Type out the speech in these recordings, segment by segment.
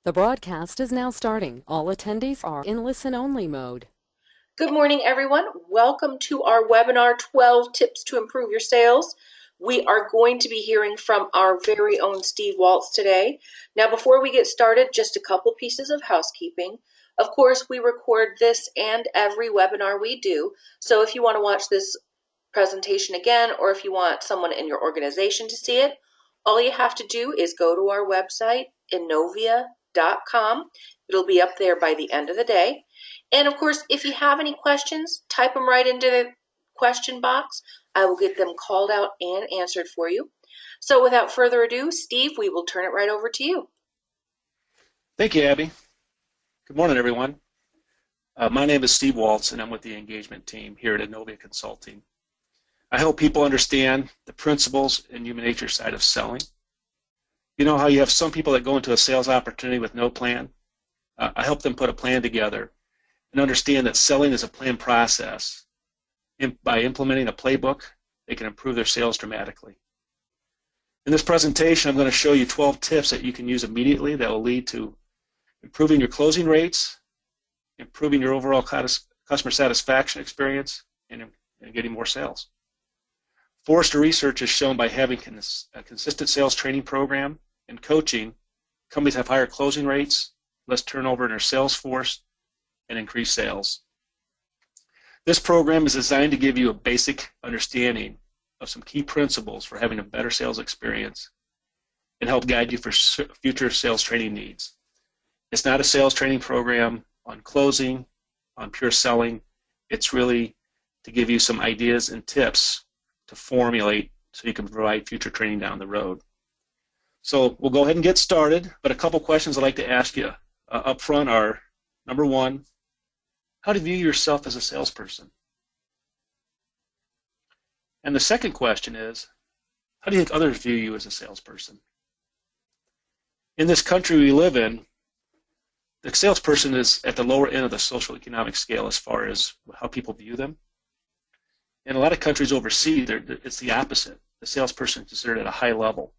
The broadcast is now starting. All attendees are in listen-only mode. Good morning, everyone. Welcome to our webinar, 12 Tips to Improve Your Sales. We are going to be hearing from our very own Steve Waltz today. Now, before we get started, just a couple pieces of housekeeping. Of course, we record this and every webinar we do. So if you want to watch this presentation again, or if you want someone in your organization to see it, all you have to do is go to our website, innovia.com. It'll be up there by the end of the day. And of course, if you have any questions, type them right into the question box. I will get them called out and answered for you. So without further ado, Steve, we will turn it right over to you. Thank you, Abby. Good morning, everyone. My name is Steve Waltz, and I'm with the engagement team here at Innovia Consulting. I help people understand the principles and human nature side of selling. You know how you have some people that go into a sales opportunity with no plan? I help them put a plan together and understand that selling is a planned process. By implementing a playbook, they can improve their sales dramatically. In this presentation, I'm going to show you 12 tips that you can use immediately that will lead to improving your closing rates, improving your overall customer satisfaction experience, and getting more sales. Forrester research has shown by having a consistent sales training program and coaching, companies have higher closing rates, less turnover in their sales force, and increased sales. This program is designed to give you a basic understanding of some key principles for having a better sales experience and help guide you for future sales training needs. It's not a sales training program on closing, on pure selling. It's really to give you some ideas and tips to formulate so you can provide future training down the road. So we'll go ahead and get started, but a couple questions I'd like to ask you up front are, number one, how do you view yourself as a salesperson? And the second question is, how do you think others view you as a salesperson? In this country we live in, the salesperson is at the lower end of the social economic scale as far as how people view them. In a lot of countries overseas, it's the opposite. The salesperson is considered at a high level.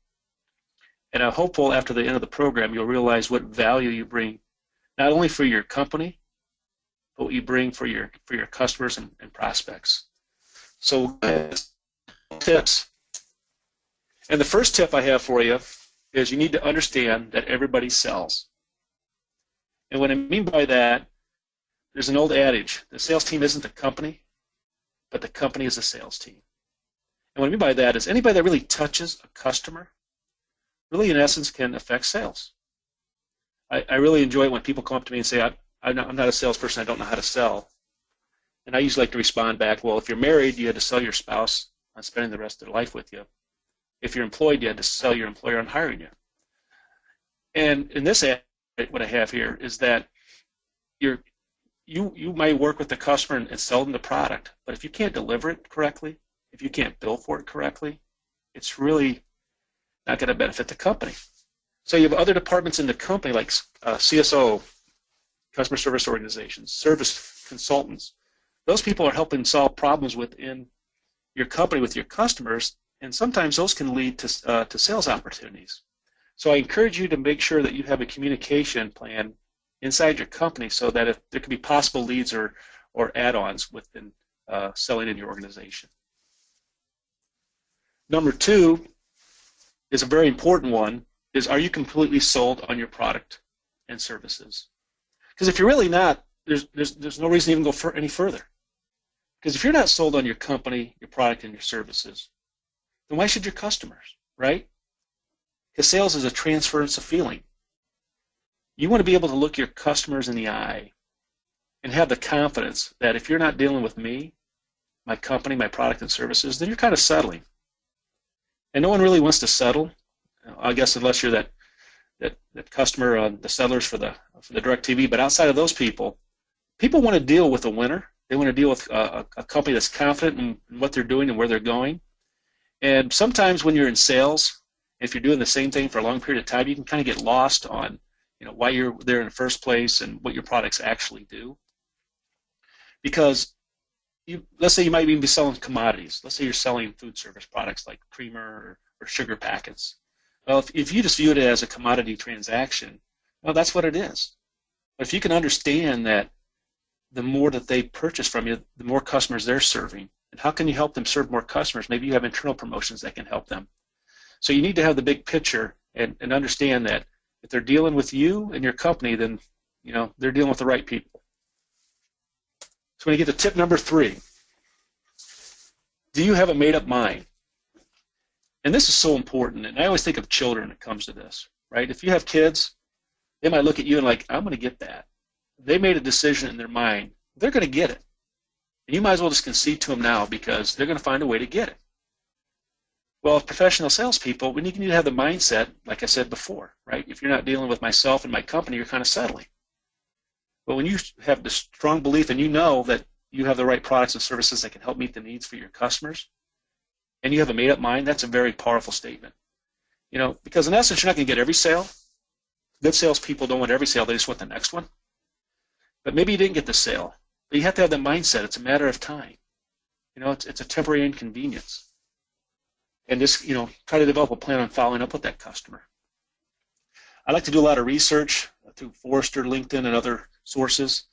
And I'm hopeful after the end of the program, you'll realize what value you bring, not only for your company, but what you bring for your customers and prospects. So, tips. And the first tip I have for you is you need to understand that everybody sells. And what I mean by that, there's an old adage, the sales team isn't the company, but the company is a sales team. And what I mean by that is anybody that really touches a customer really, in essence, can affect sales. I really enjoy it when people come up to me and say, I'm not a salesperson, I don't know how to sell. And I usually like to respond back, well, if you're married, you had to sell your spouse on spending the rest of their life with you. If you're employed, you had to sell your employer on hiring you. And in this ad, what I have here is that you might work with the customer and sell them the product, but if you can't deliver it correctly, if you can't bill for it correctly, it's really not going to benefit the company. So you have other departments in the company like CSO, customer service organizations, service consultants. Those people are helping solve problems within your company with your customers, and sometimes those can lead to sales opportunities. So I encourage you to make sure that you have a communication plan inside your company so that if there could be possible leads or add-ons within selling in your organization. Number two is a very important one, is are you completely sold on your product and services? Because if you're really not, there's no reason to even go any further. Because if you're not sold on your company, your product, and your services, then why should your customers, right? Because sales is a transference of feeling. You want to be able to look your customers in the eye and have the confidence that if you're not dealing with me, my company, my product and services, then you're kind of settling. And no one really wants to settle, I guess, unless you're that customer, the settlers for the DirecTV. But outside of those people want to deal with a winner. They want to deal with a company that's confident in what they're doing and where they're going. And sometimes when you're in sales, if you're doing the same thing for a long period of time, you can kind of get lost on why you're there in the first place and what your products actually do. Because let's say you might even be selling commodities. Let's say you're selling food service products like creamer or sugar packets. Well, if you just view it as a commodity transaction, Well, that's what it is. But if you can understand that the more that they purchase from you, the more customers they're serving. And how can you help them serve more customers? Maybe you have internal promotions that can help them. So you need to have the big picture and understand that if they're dealing with you and your company, then they're dealing with the right people. So when you get to tip number 3, do you have a made-up mind? And this is so important, and I always think of children when it comes to this, right? If you have kids, they might look at you and like, I'm going to get that. They made a decision in their mind. They're going to get it. And you might as well just concede to them now because they're going to find a way to get it. Well, as professional salespeople, we need to have the mindset, like I said before, right? If you're not dealing with myself and my company, you're kind of settling. But when you have the strong belief and you know that you have the right products and services that can help meet the needs for your customers, and you have a made-up mind, that's a very powerful statement. Because in essence, you're not going to get every sale. Good salespeople don't want every sale. They just want the next one. But maybe you didn't get the sale. But you have to have that mindset. It's a matter of time. It's a temporary inconvenience. And just, try to develop a plan on following up with that customer. I like to do a lot of research through Forrester, LinkedIn, and other sources.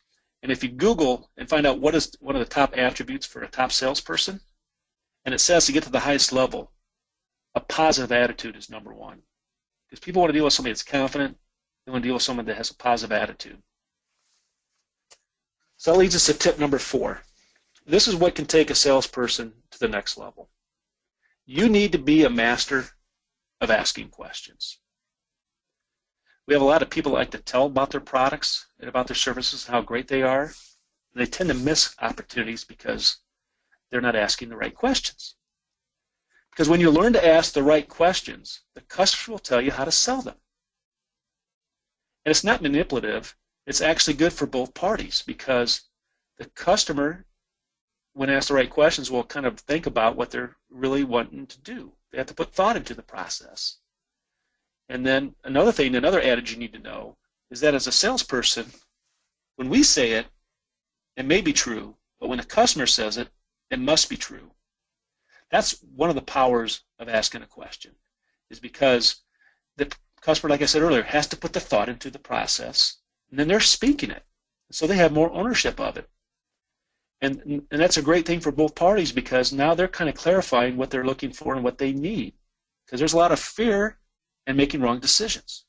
And if you Google and find out what is one of the top attributes for a top salesperson, and it says to get to the highest level, a positive attitude is number 1. Because people want to deal with somebody that's confident. They want to deal with someone that has a positive attitude. So that leads us to tip number 4. This is what can take a salesperson to the next level. You need to be a master of asking questions. We have a lot of people that like to tell about their products and about their services and how great they are. And they tend to miss opportunities because they're not asking the right questions. Because when you learn to ask the right questions, the customer will tell you how to sell them. And it's not manipulative. It's actually good for both parties because the customer, when asked the right questions, will kind of think about what they're really wanting to do. They have to put thought into the process. And then another adage you need to know is that as a salesperson, when we say it, it may be true, but when the customer says it, it must be true. That's one of the powers of asking a question, is because the customer, like I said earlier, has to put the thought into the process, and then they're speaking it. So they have more ownership of it. And that's a great thing for both parties because now they're kind of clarifying what they're looking for and what they need. Because there's a lot of fear in making wrong decisions.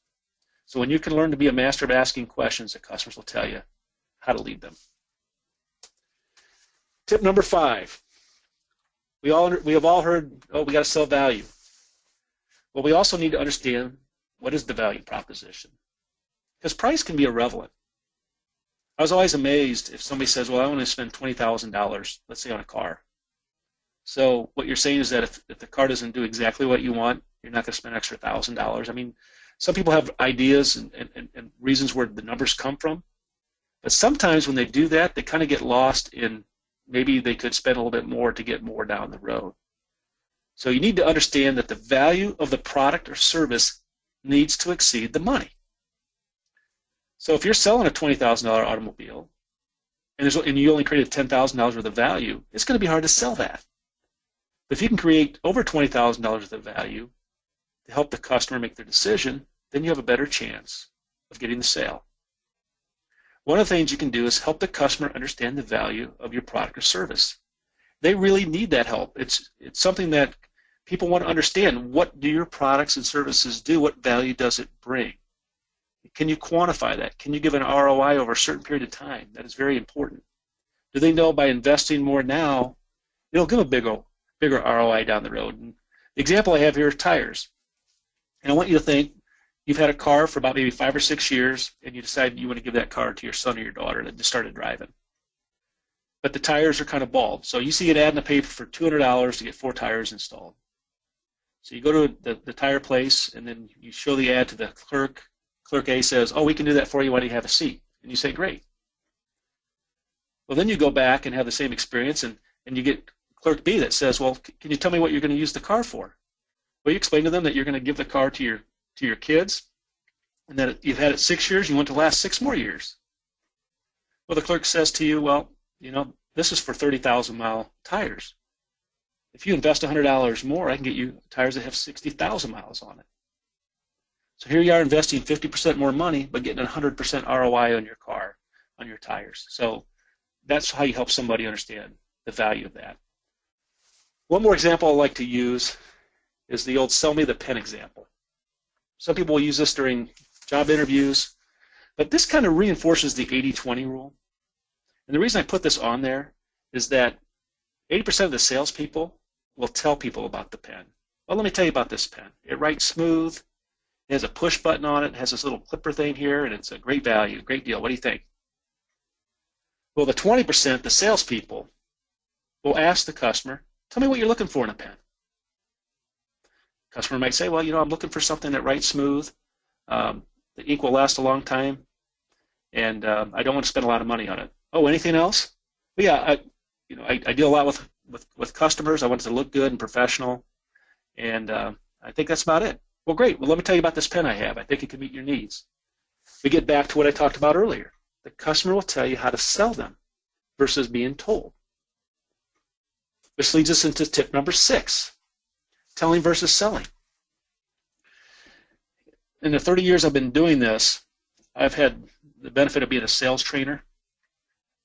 So when you can learn to be a master of asking questions, the customers will tell you how to lead them. Tip number 5. We have all heard, we got to sell value. Well, we also need to understand what is the value proposition. Because price can be irrelevant. I was always amazed if somebody says, well, I want to spend $20,000, let's say, on a car. So what you're saying is that if the car doesn't do exactly what you want, you're not going to spend an extra $1,000. I mean, some people have ideas and reasons where the numbers come from. But sometimes when they do that, they kind of get lost in maybe they could spend a little bit more to get more down the road. So you need to understand that the value of the product or service needs to exceed the money. So if you're selling a $20,000 automobile and you only created $10,000 worth of value, it's going to be hard to sell that. But if you can create over $20,000 worth of value to help the customer make their decision, then you have a better chance of getting the sale. One of the things you can do is help the customer understand the value of your product or service. They really need that help. It's something that people want to understand. What do your products and services do? What value does it bring? Can you quantify that? Can you give an ROI over a certain period of time? That is very important. Do they know by investing more now, it'll give a bigger ROI down the road? And the example I have here is tires. And I want you to think you've had a car for about maybe 5 or 6 years, and you decide you want to give that car to your son or your daughter that just started driving. But the tires are kind of bald. So you see an ad in the paper for $200 to get 4 tires installed. So you go to the tire place, and then you show the ad to the clerk. Clerk A says, oh, we can do that for you. Why do you have a seat? And you say, great. Well, then you go back and have the same experience, and you get Clerk B that says, well, can you tell me what you're going to use the car for? Well, you explain to them that you're going to give the car to your kids, and that you've had it 6 years, you want it to last 6 more years. Well, the clerk says to you, well, this is for 30,000-mile tires. If you invest $100 more, I can get you tires that have 60,000 miles on it. So here you are investing 50% more money, but getting 100% ROI on your car, on your tires. So that's how you help somebody understand the value of that. One more example I like to use is the old sell me the pen example. Some people will use this during job interviews, but this kind of reinforces the 80-20 rule. And the reason I put this on there is that 80% of the salespeople will tell people about the pen. Well, let me tell you about this pen. It writes smooth. It has a push button on it. It has this little clipper thing here, and it's a great value, great deal. What do you think? Well, the 20%, the salespeople, will ask the customer, tell me what you're looking for in a pen. Customer might say, well, I'm looking for something that writes smooth, the ink will last a long time, and I don't want to spend a lot of money on it. Oh, anything else? Well, yeah, I deal a lot with customers. I want it to look good and professional, and I think that's about it. Well, great. Well, let me tell you about this pen I have. I think it can meet your needs. We get back to what I talked about earlier. The customer will tell you how to sell them versus being told. This leads us into tip number 6, telling versus selling. In the 30 years I've been doing this, I've had the benefit of being a sales trainer.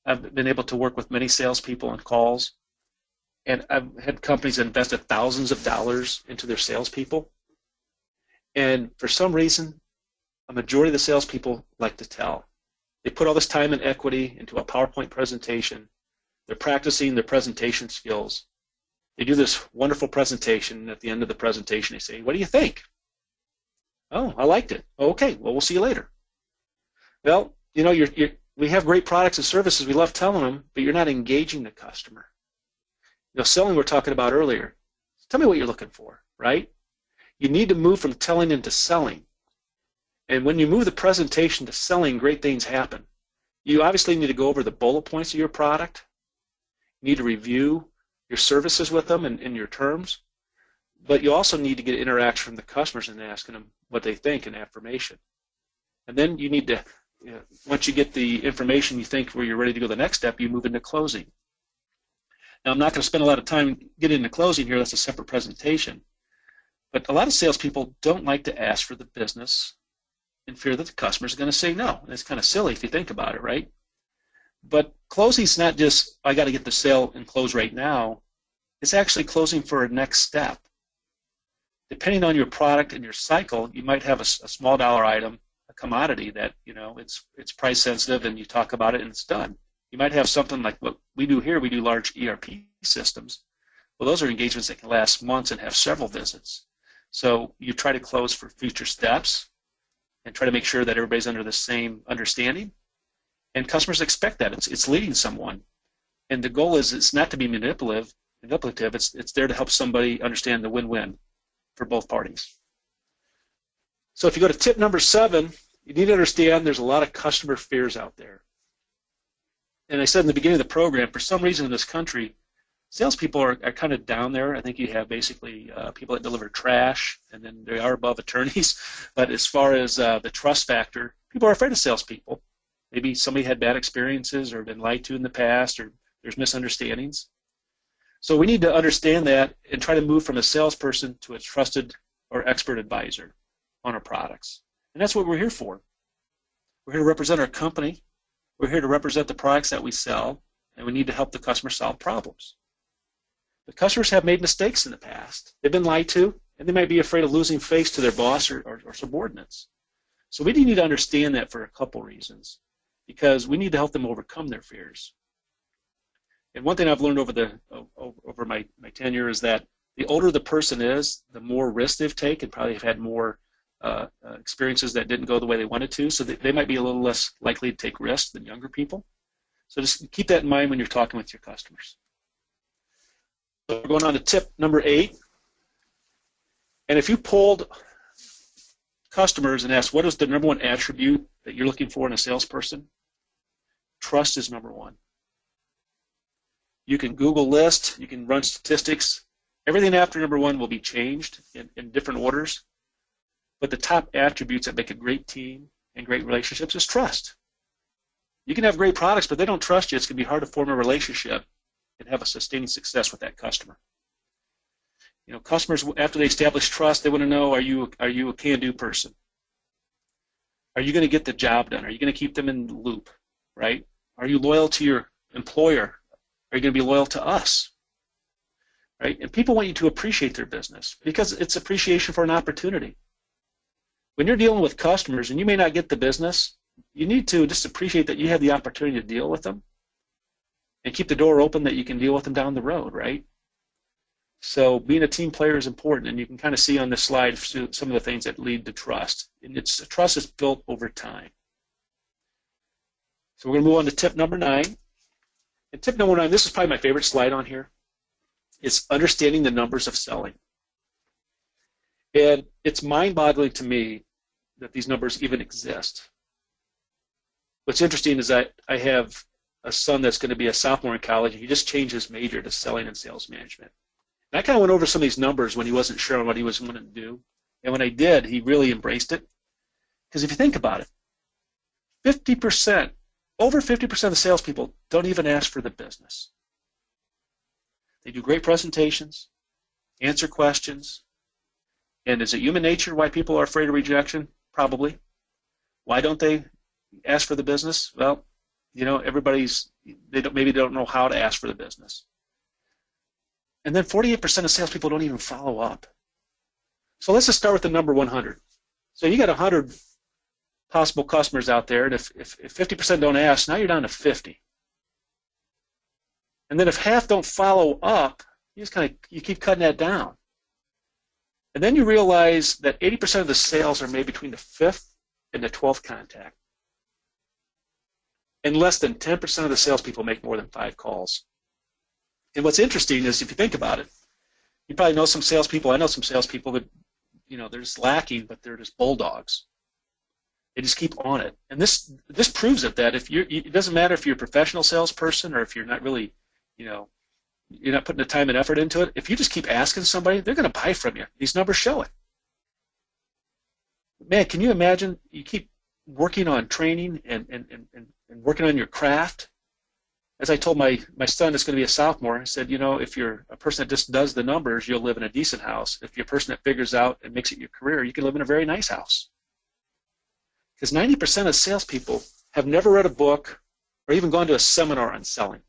I've been able to work with many salespeople on calls, and I've had companies that invested thousands of dollars into their salespeople. And for some reason, a majority of the salespeople like to tell. They put all this time and equity into a PowerPoint presentation. They're practicing their presentation skills. They do this wonderful presentation, and at the end of the presentation, they say, what do you think? Oh, I liked it. Oh, okay, well, we'll see you later. Well, we have great products and services. We love telling them, but you're not engaging the customer. Selling we're talking about earlier. Tell me what you're looking for, right? You need to move from telling into selling. And when you move the presentation to selling, great things happen. You obviously need to go over the bullet points of your product. You need to review your services with them and your terms. But you also need to get interaction from the customers and asking them what they think and affirmation. And then you need to, once you get the information you think where you're ready to go to the next step, you move into closing. Now, I'm not going to spend a lot of time getting into closing here. That's a separate presentation. But a lot of salespeople don't like to ask for the business in fear that the customer is going to say no. And it's kind of silly if you think about it, right? But closing is not just, I got to get the sale and close right now. It's actually closing for a next step. Depending on your product and your cycle, you might have a small dollar item, a commodity that, it's price sensitive and you talk about it and it's done. You might have something like what we do here. We do large ERP systems. Well, those are engagements that can last months and have several visits. So you try to close for future steps and try to make sure that everybody's under the same understanding. And customers expect that. It's leading someone. And the goal is it's not to be manipulative. It's there to help somebody understand the win-win for both parties. So if you go to tip number 7, you need to understand there's a lot of customer fears out there. And I said in the beginning of the program, for some reason in this country, salespeople are kind of down there. I think you have basically people that deliver trash, and then they are above attorneys. But as far as the trust factor, people are afraid of salespeople. Maybe somebody had bad experiences or been lied to in the past, or there's misunderstandings. So we need to understand that and try to move from a salesperson to a trusted or expert advisor on our products. And that's what we're here for. We're here to represent our company. We're here to represent the products that we sell, and we need to help the customer solve problems. The customers have made mistakes in the past. They've been lied to, and they might be afraid of losing face to their boss or subordinates. So we need to understand that for a couple reasons, because we need to help them overcome their fears. And one thing I've learned over my tenure is that the older the person is, the more risk they've taken, probably have had more experiences that didn't go the way they wanted to, so they might be a little less likely to take risks than younger people. So just keep that in mind when you're talking with your customers. So we're going on to tip number 8. And if you polled customers and asked what is the number 1 attribute that you're looking for in a salesperson, trust is number 1. You can Google list, you can run statistics. Everything after number 1 will be changed in different orders. But the top attributes that make a great team and great relationships is trust. You can have great products, but they don't trust you. It's going to be hard to form a relationship and have a sustaining success with that customer. Customers, after they establish trust, they want to know, are you a can-do person? Are you going to get the job done? Are you going to keep them in the loop, right? Are you loyal to your employer? Are you going to be loyal to us, right? And people want you to appreciate their business because it's appreciation for an opportunity. When you're dealing with customers and you may not get the business, you need to just appreciate that you have the opportunity to deal with them and keep the door open that you can deal with them down the road, right? So being a team player is important, and you can kind of see on this slide some of the things that lead to trust. And trust is built over time. So we're going to move on to tip number 9. And tip number 9, this is probably my favorite slide on here, is understanding the numbers of selling. And it's mind-boggling to me that these numbers even exist. What's interesting is that I have a son that's going to be a sophomore in college, and he just changed his major to selling and sales management. And I kind of went over some of these numbers when he wasn't sure on what he was going to do. And when I did, he really embraced it. Because if you think about it, 50%, over 50% of the salespeople don't even ask for the business. They do great presentations, answer questions. And is it human nature why people are afraid of rejection? Probably. Why don't they ask for the business? Well, you know, maybe they don't know how to ask for the business. And then 48% of salespeople don't even follow up. So let's just start with the number 100. So you got 100 possible customers out there, and if 50% don't ask, now you're down to 50. And then if half don't follow up, you keep cutting that down. And then you realize that 80% of the sales are made between the 5th and the 12th contact. And less than 10% of the salespeople make more than 5 calls. And what's interesting is if you think about it, you probably know some salespeople. I know some salespeople that, you know, they're just lacking, but they're just bulldogs. They just keep on it. And this proves it, that it doesn't matter if you're a professional salesperson or if you're not really, you know, you're not putting the time and effort into it. If you just keep asking somebody, they're going to buy from you. These numbers show it. Man, can you imagine you keep working on training and working on your craft? As I told my son that's going to be a sophomore, I said, you know, if you're a person that just does the numbers, you'll live in a decent house. If you're a person that figures out and makes it your career, you can live in a very nice house. Because 90% of salespeople have never read a book or even gone to a seminar on selling.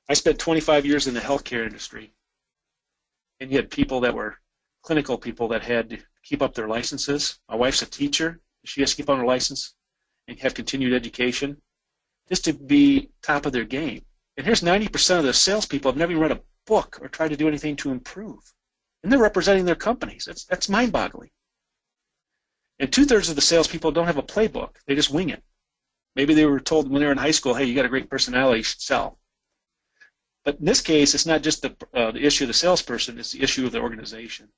I spent 25 years in the healthcare industry, and you had people that were clinical people that had to keep up their licenses. My wife's a teacher. She has to keep on her license and have continued education just to be top of their game. And here's 90% of the salespeople have never even read a book or tried to do anything to improve. And they're representing their companies. That's mind-boggling. And 2/3 of the salespeople don't have a playbook. They just wing it. Maybe they were told when they were in high school, hey, you got a great personality, you should sell. But in this case, it's not just the issue of the salesperson, it's the issue of the organization.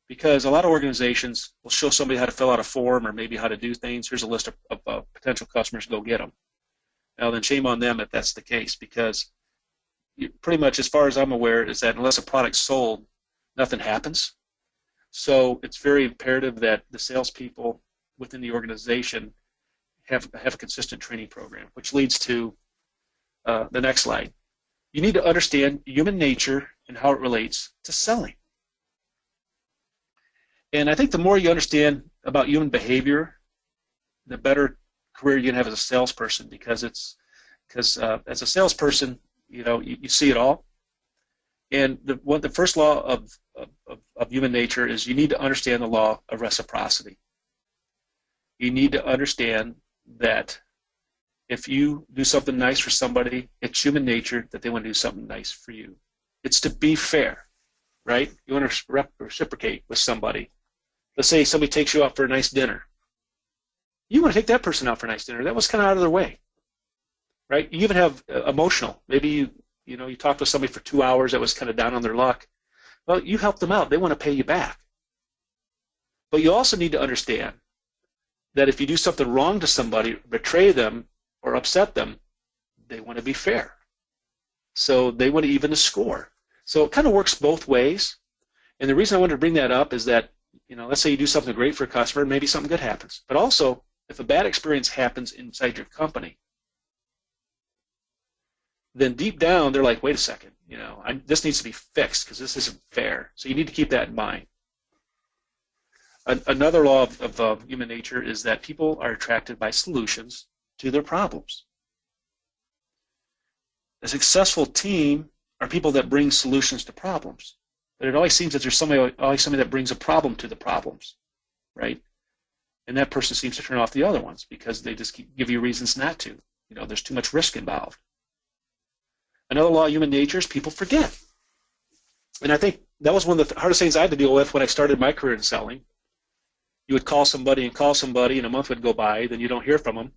Because a lot of organizations will show somebody how to fill out a form or maybe how to do things. Here's a list of potential customers, go get them. Now then, shame on them if that's the case, because pretty much as far as I'm aware is that unless a product's sold, nothing happens. So it's very imperative that the salespeople within the organization have a consistent training program, which leads to the next slide. You need to understand human nature and how it relates to selling. And I think the more you understand about human behavior, the better career you can have as a salesperson, because as a salesperson, you know, you see it all. And the first law of human nature is you need to understand the law of reciprocity. You need to understand that if you do something nice for somebody, it's human nature that they want to do something nice for you. It's to be fair, right? You want to reciprocate with somebody. Let's say somebody takes you out for a nice dinner. You want to take that person out for a nice dinner. That was kind of out of their way, right? You even have emotional. Maybe you talked to somebody for 2 hours that was kind of down on their luck. Well, you helped them out. They want to pay you back. But you also need to understand that if you do something wrong to somebody, betray them, or upset them, they want to be fair. So they want to even the score. So it kind of works both ways. And the reason I wanted to bring that up is that, let's say you do something great for a customer, maybe something good happens. But also, if a bad experience happens inside your company, then deep down they're like, wait a second, this needs to be fixed because this isn't fair. So you need to keep that in mind. Another law of human nature is that people are attracted by solutions to their problems. A successful team are people that bring solutions to problems. But it always seems that there's always somebody that brings a problem to the problems, right? And that person seems to turn off the other ones because they just give you reasons not to. You know, there's too much risk involved. Another law of human nature is people forget. And I think that was one of the hardest things I had to deal with when I started my career in selling. You would call somebody, and a month would go by, then you don't hear from them.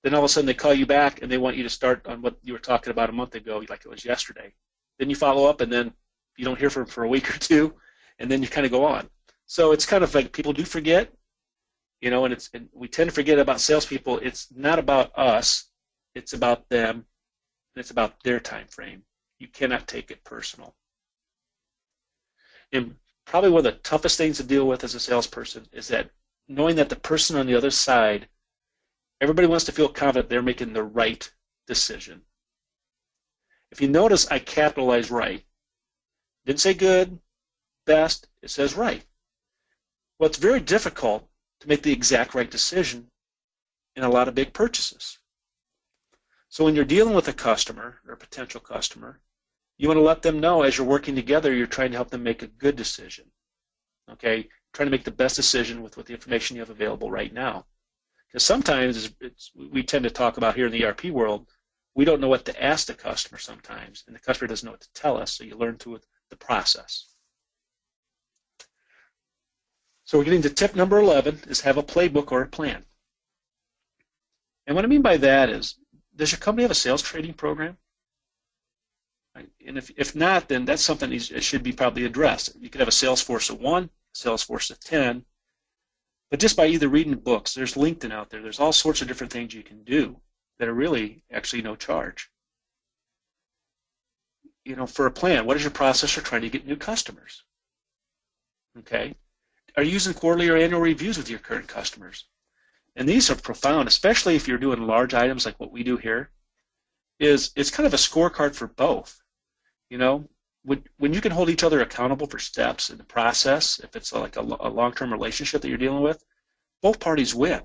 Then all of a sudden they call you back and they want you to start on what you were talking about a month ago, like it was yesterday. Then you follow up and then you don't hear from them for a week or two, and then you kind of go on. So it's kind of like people do forget, you know, and we tend to forget about salespeople. It's not about us, it's about them, and it's about their time frame. You cannot take it personal. And probably one of the toughest things to deal with as a salesperson is that knowing that the person on the other side, everybody wants to feel confident they're making the right decision. If you notice, I capitalize right. Didn't say good, best, it says right. Well, it's very difficult to make the exact right decision in a lot of big purchases. So when you're dealing with a customer or a potential customer, you want to let them know as you're working together, you're trying to help them make a good decision. Okay, trying to make the best decision with the information you have available right now. Because sometimes we tend to talk about here in the ERP world, we don't know what to ask the customer sometimes, and the customer doesn't know what to tell us, so you learn through the process. So we're getting to tip number 11 is have a playbook or a plan. And what I mean by that is, does your company have a sales training program? And if not, then that's something that should be probably addressed. You could have a sales force of 1, a sales force of 10, but just by either reading books, there's LinkedIn out there, there's all sorts of different things you can do that are really actually no charge. You know, for a plan, what is your process for trying to get new customers? Okay. Are you using quarterly or annual reviews with your current customers? And these are profound, especially if you're doing large items like what we do here. It's kind of a scorecard for both. You know, when you can hold each other accountable for steps in the process, if it's like a long-term relationship that you're dealing with, both parties win.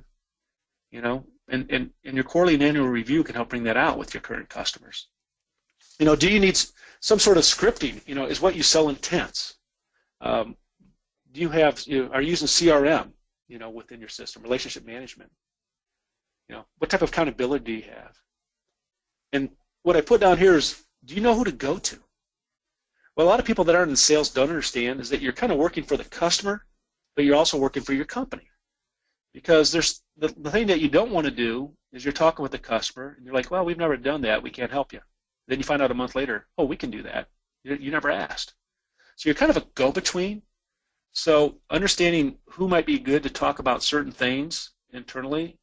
You know, and your quarterly and annual review can help bring that out with your current customers. You know, do you need some sort of scripting? You know, is what you sell intense? Do you have, are you using CRM, you know, within your system, relationship management? You know, what type of accountability do you have? And what I put down here is, do you know who to go to? What a lot of people that aren't in sales don't understand is that you're kind of working for the customer, but you're also working for your company. Because there's the thing that you don't want to do is you're talking with the customer, and you're like, well, we've never done that, we can't help you. Then you find out a month later, oh, we can do that. You never asked. So you're kind of a go-between. So understanding who might be good to talk about certain things internally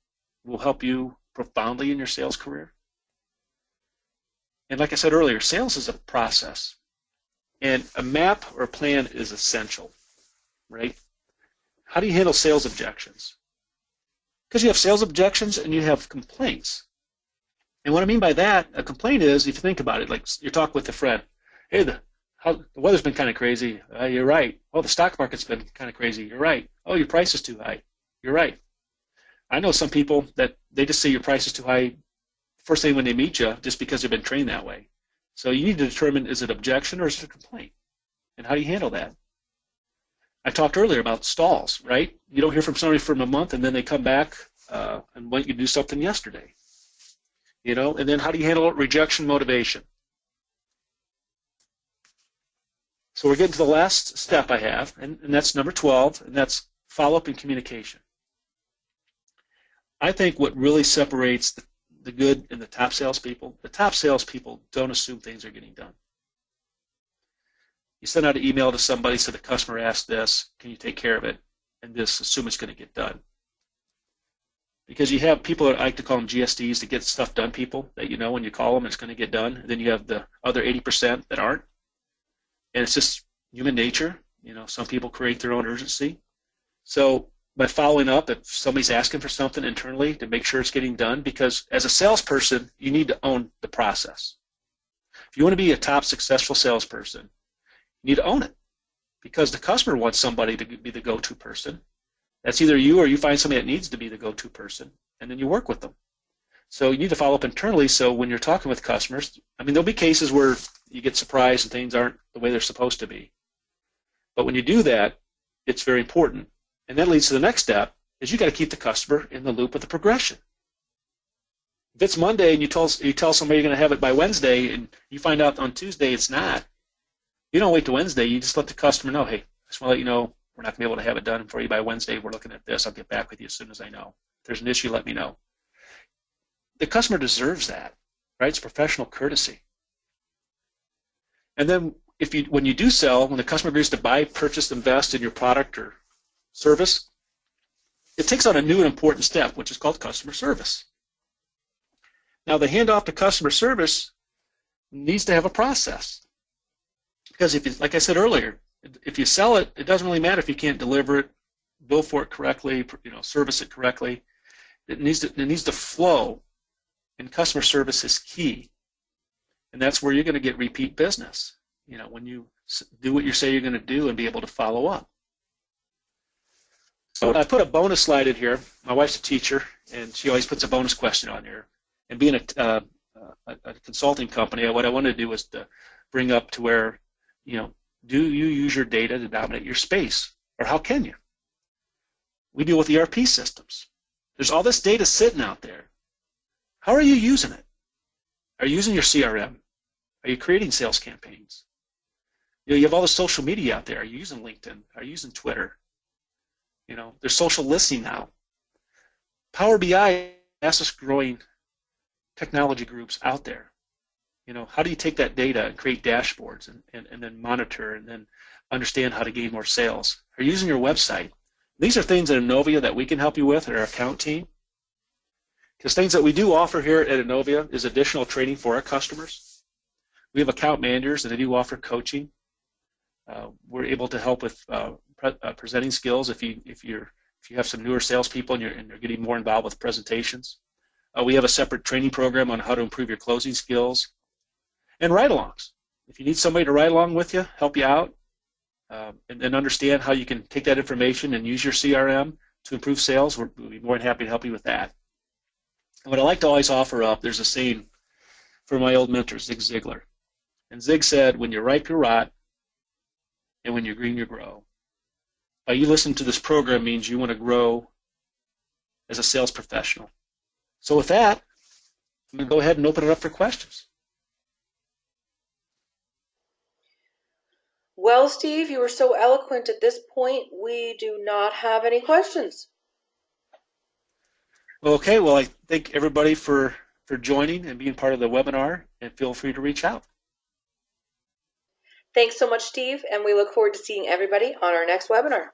will help you profoundly in your sales career. And like I said earlier, sales is a process. And a map or a plan is essential, right? How do you handle sales objections? Because you have sales objections and you have complaints. And what I mean by that, a complaint is, if you think about it, like you're talking with a friend, hey, the weather's been kind of crazy. You're right. Oh, the stock market's been kind of crazy. You're right. Oh, your price is too high. You're right. I know some people that they just say your price is too high first thing when they meet you just because they've been trained that way. So you need to determine, is it objection or is it a complaint? And how do you handle that? I talked earlier about stalls, right? You don't hear from somebody for a month and then they come back and want you to do something yesterday. You know, and then how do you handle rejection motivation? So we're getting to the last step I have, and that's number 12, and that's follow-up and communication. I think what really separates the good and the top salespeople don't assume things are getting done. You send out an email to somebody, so the customer asked this, can you take care of it, and just assume it's going to get done. Because you have people that I like to call them GSDs, to get stuff done people, that you know when you call them it's going to get done, and then you have the other 80% that aren't. And it's just human nature. You know, some people create their own urgency. So by following up, if somebody's asking for something internally, to make sure it's getting done, because as a salesperson, you need to own the process. If you want to be a top successful salesperson, you need to own it, because the customer wants somebody to be the go-to person, That's either you or you find somebody that needs to be the go-to person, and then you work with them. So you need to follow up internally, so when you're talking with customers, I mean, there'll be cases where you get surprised and things aren't the way they're supposed to be. But when you do that, it's very important. And that leads to the next step, is you got to keep the customer in the loop of the progression. If it's Monday and you tell somebody you're going to have it by Wednesday and you find out on Tuesday it's not, you don't wait till Wednesday. You just let the customer know, hey, I just want to let you know we're not going to be able to have it done for you by Wednesday. We're looking at this. I'll get back with you as soon as I know. If there's an issue, let me know. The customer deserves that, right? It's professional courtesy. And then when you do sell, when the customer agrees to buy, purchase, invest in your product or service, it takes on a new and important step, which is called customer service. Now, the handoff to customer service needs to have a process. Because if you, like I said earlier, if you sell it, it doesn't really matter if you can't deliver it, bill for it correctly, service it correctly. It needs to flow, and customer service is key. And that's where you're going to get repeat business. When you do what you say you're going to do and be able to follow up. So I put a bonus slide in here. My wife's a teacher, and she always puts a bonus question on here. And being a consulting company, what I wanted to do was to bring up to where, do you use your data to dominate your space? Or how can you? We deal with ERP systems. There's all this data sitting out there. How are you using it? Are you using your CRM? Are you creating sales campaigns? You have all the social media out there. Are you using LinkedIn? Are you using Twitter? There's social listening now. Power BI, fastest growing technology groups out there. How do you take that data and create dashboards and then monitor and then understand how to gain more sales? Are you using your website? These are things at Innovia that we can help you with at our account team. Because things that we do offer here at Innovia is additional training for our customers. We have account managers and they do offer coaching. We're able to help with presenting skills if you have some newer salespeople and you're getting more involved with presentations. We have a separate training program on how to improve your closing skills. And ride-alongs. If you need somebody to ride along with you, help you out, and understand how you can take that information and use your CRM to improve sales, we'll be more than happy to help you with that. And what I like to always offer up, there's a saying from my old mentor, Zig Ziglar. And Zig said, when you're ripe, you rot, and when you're green, you grow. You listen to this program means you want to grow as a sales professional. So with that, I'm going to go ahead and open it up for questions. Well, Steve, you were so eloquent at this point, we do not have any questions. Okay, well, I thank everybody for joining and being part of the webinar, and feel free to reach out. Thanks so much, Steve, and we look forward to seeing everybody on our next webinar.